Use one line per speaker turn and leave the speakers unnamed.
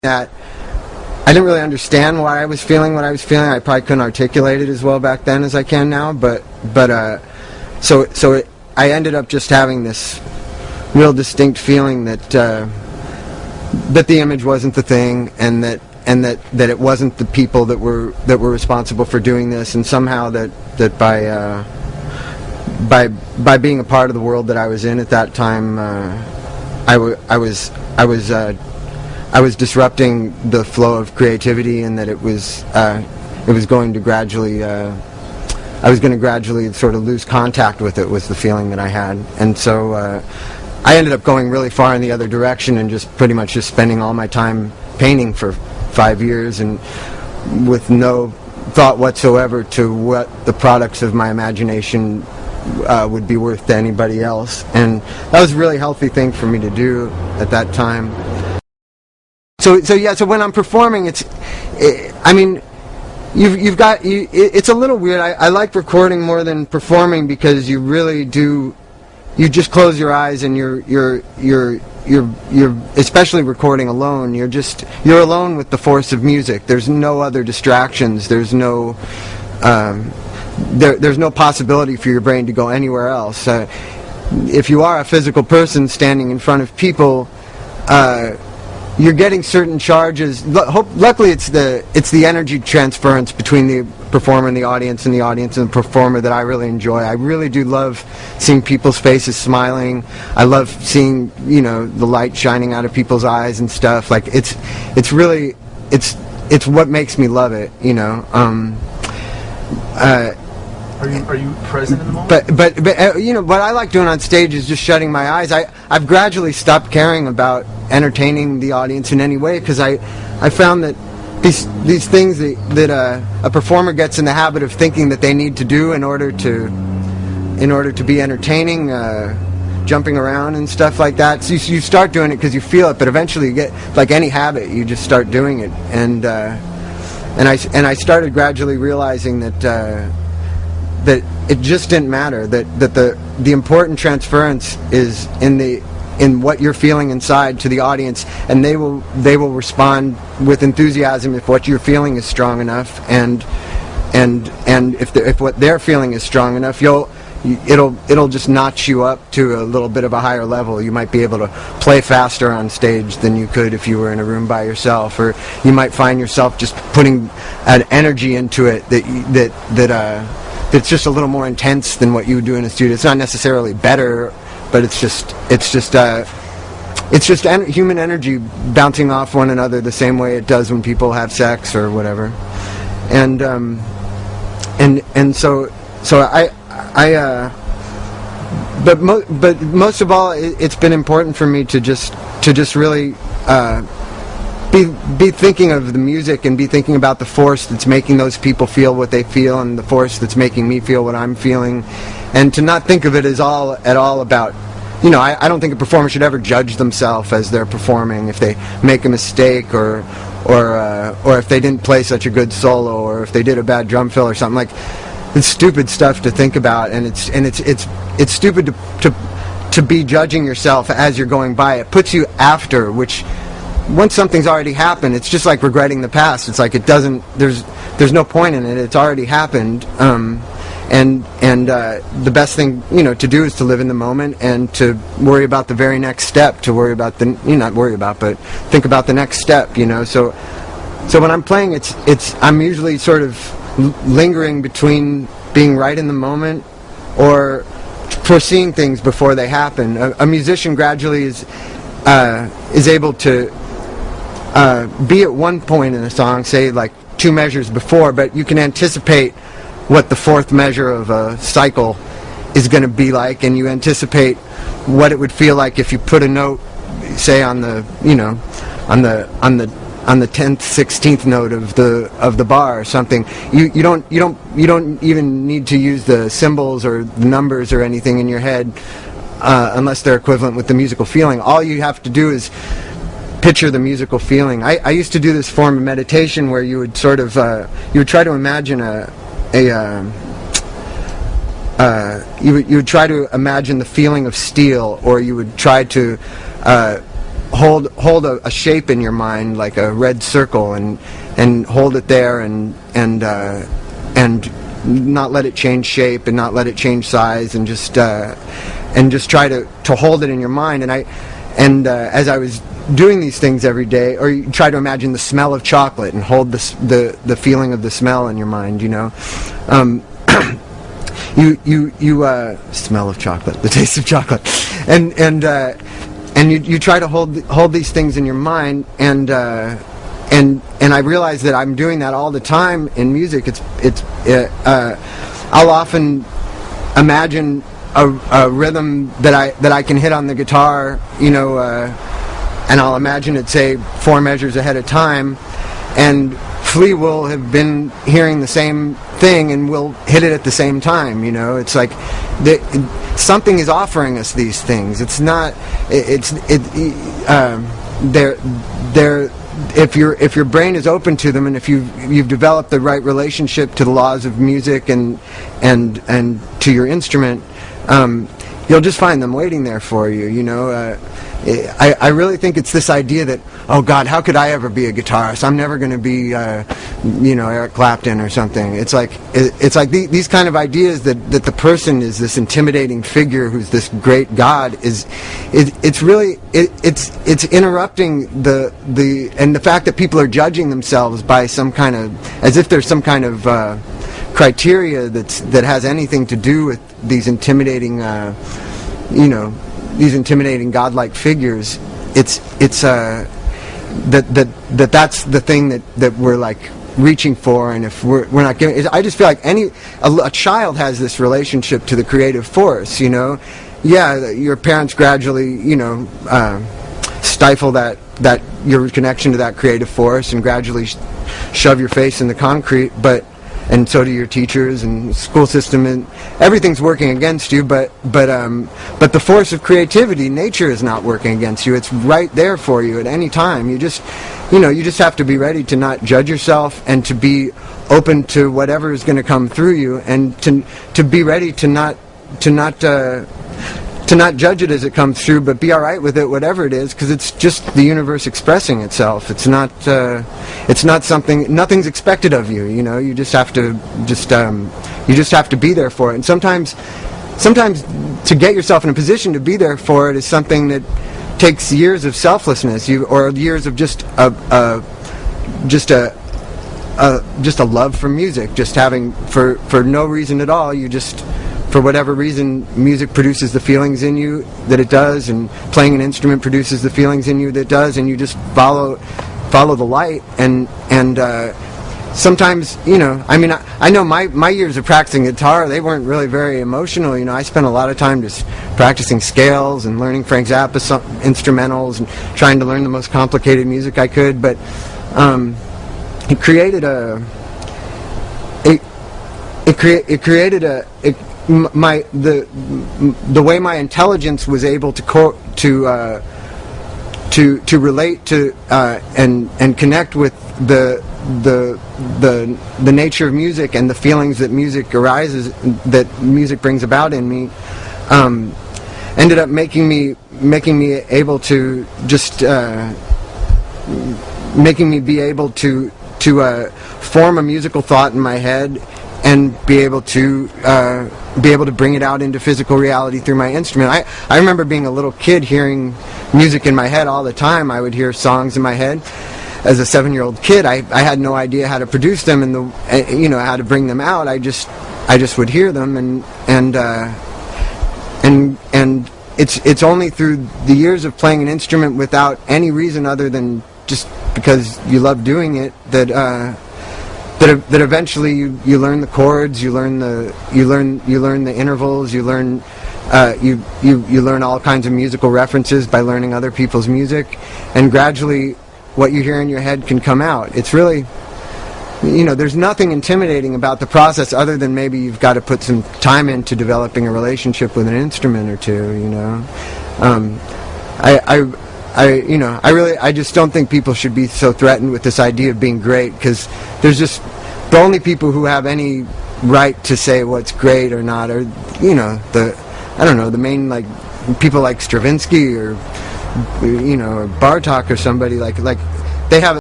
that I didn't really understand why I was feeling what I was feeling. I probably couldn't articulate it as well back then as I can now, I ended up just having this real distinct feeling that that the image wasn't the thing, and that it wasn't the people that were responsible for doing this, and somehow that by being a part of the world that I was in at that time, I was disrupting the flow of creativity, and that it was going to gradually I was going to gradually sort of lose contact with it, was the feeling that I had. And so I ended up going really far in the other direction, and just pretty much just spending all my time painting for 5 years, and with no thought whatsoever to what the products of my imagination would be worth to anybody else. And that was a really healthy thing for me to do at that time. So when I'm performing, it's a little weird. I like recording more than performing, because you really do, you just close your eyes, and you're especially recording alone, you're alone with the force of music. There's no other distractions. There's no there's no possibility for your brain to go anywhere else. If you are a physical person standing in front of people, you're getting certain charges. Luckily, it's the energy transference between the performer and the audience, and the performer, that I really enjoy. I really do love seeing people's faces smiling. I love seeing, the light shining out of people's eyes and stuff. Like it's what makes me love it.
Are you present in the moment?
But what I like doing on stage is just shutting my eyes. I've gradually stopped caring about entertaining the audience in any way, because I found that these things that a performer gets in the habit of thinking that they need to do in order to be entertaining, jumping around and stuff like that. So you start doing it because you feel it, but eventually you get, like any habit, you just start doing it. And I started gradually realizing that it just didn't matter, that the important transference is in what you're feeling inside to the audience, and they will respond with enthusiasm if what you're feeling is strong enough, and if what they're feeling is strong enough, it'll just notch you up to a little bit of a higher level. You might be able to play faster on stage than you could if you were in a room by yourself, or you might find yourself just putting an energy into it that's just a little more intense than what you would do in a studio. It's not necessarily better, but it's just human energy bouncing off one another the same way it does when people have sex or whatever. And so but most of all, it's been important for me to just really be thinking of the music, and be thinking about the force that's making those people feel what they feel, and the force that's making me feel what I'm feeling, and to not think of it as at all about, I don't think a performer should ever judge themselves as they're performing if they make a mistake, or if they didn't play such a good solo, or if they did a bad drum fill or something. Like, it's stupid stuff to think about, and it's stupid to be judging yourself as you're going by. It puts you after, which, once something's already happened, it's just like regretting the past. It's like there's no point in it. It's already happened, and the best thing to do is to live in the moment, and to worry about the very next step. To worry about but think about the next step. So when I'm playing, I'm usually sort of lingering between being right in the moment or foreseeing things before they happen. A musician gradually is able to be at one point in a song, say like 2 measures before, but you can anticipate what the 4th measure of a cycle is going to be like, and you anticipate what it would feel like if you put a note, say on the 10th, 16th note of the bar or something. You don't even need to use the symbols or the numbers or anything in your head unless they're equivalent with the musical feeling. All you have to do is picture the musical feeling. I used to do this form of meditation where you would sort of you would try to imagine you would try to imagine the feeling of steel, or you would try to hold a shape in your mind, like a red circle, and hold it there, and not let it change shape and not let it change size, and just try to hold it in your mind. And as I was doing these things every day, or you try to imagine the smell of chocolate and hold the feeling of the smell in your mind, you know. You smell of chocolate, the taste of chocolate, and you try to hold these things in your mind, and I realize that I'm doing that all the time in music. I'll often imagine a rhythm that I can hit on the guitar, you know, and I'll imagine it, say, 4 measures ahead of time, and Flea will have been hearing the same thing and will hit it at the same time. You know, it's like something is offering us these things. It's not. They're if your brain is open to them, and if you've developed the right relationship to the laws of music and to your instrument, you'll just find them waiting there for you. You know. I really think it's this idea that, oh God, how could I ever be a guitarist? I'm never going to be, Eric Clapton or something. It's like these kind of ideas that the person is this intimidating figure who's this great God it's interrupting the fact that people are judging themselves by some kind of, as if there's some kind of criteria that has anything to do with these intimidating these intimidating godlike figures. It's that's the thing that we're like reaching for, and if we're not giving, I just feel like a child has this relationship to the creative force. You know, yeah, your parents gradually, stifle that your connection to that creative force and gradually shove your face in the concrete, and so do your teachers and school system, and everything's working against you. But the force of creativity, nature, is not working against you. It's right there for you at any time. You just have to be ready to not judge yourself, and to be open to whatever is going to come through you, and to be ready to not judge it as it comes through, but be all right with it, whatever it is, because it's just the universe expressing itself. It's not something. Nothing's expected of you. You know, you just have to be there for it. And sometimes to get yourself in a position to be there for it is something that takes years of selflessness, or years of just a love for music, just having for no reason at all. You just, for whatever reason, music produces the feelings in you that it does, and playing an instrument produces the feelings in you that it does, and you just follow the light. And sometimes, I know my years of practicing guitar, they weren't really very emotional. I spent a lot of time just practicing scales and learning Frank Zappa instrumentals and trying to learn the most complicated music I could. But it created the way my intelligence was able to relate to and connect with the nature of music and the feelings that music brings about in me, ended up making me able to just making me be able to form a musical thought in my head and be able to bring it out into physical reality through my instrument. I remember being a little kid hearing music in my head all the time. I would hear songs in my head. As a 7-year-old kid, I had no idea how to produce them and how to bring them out. I just would hear them, and it's only through the years of playing an instrument without any reason other than just because you love doing it that eventually you learn the chords, you learn the intervals, you learn all kinds of musical references by learning other people's music, and gradually what you hear in your head can come out. It's really, there's nothing intimidating about the process other than maybe you've got to put some time into developing a relationship with an instrument or two. I just don't think people should be so threatened with this idea of being great, because there's just the only people who have any right to say what's great or not are the main, like, people like Stravinsky or you know, Bartok or somebody like they have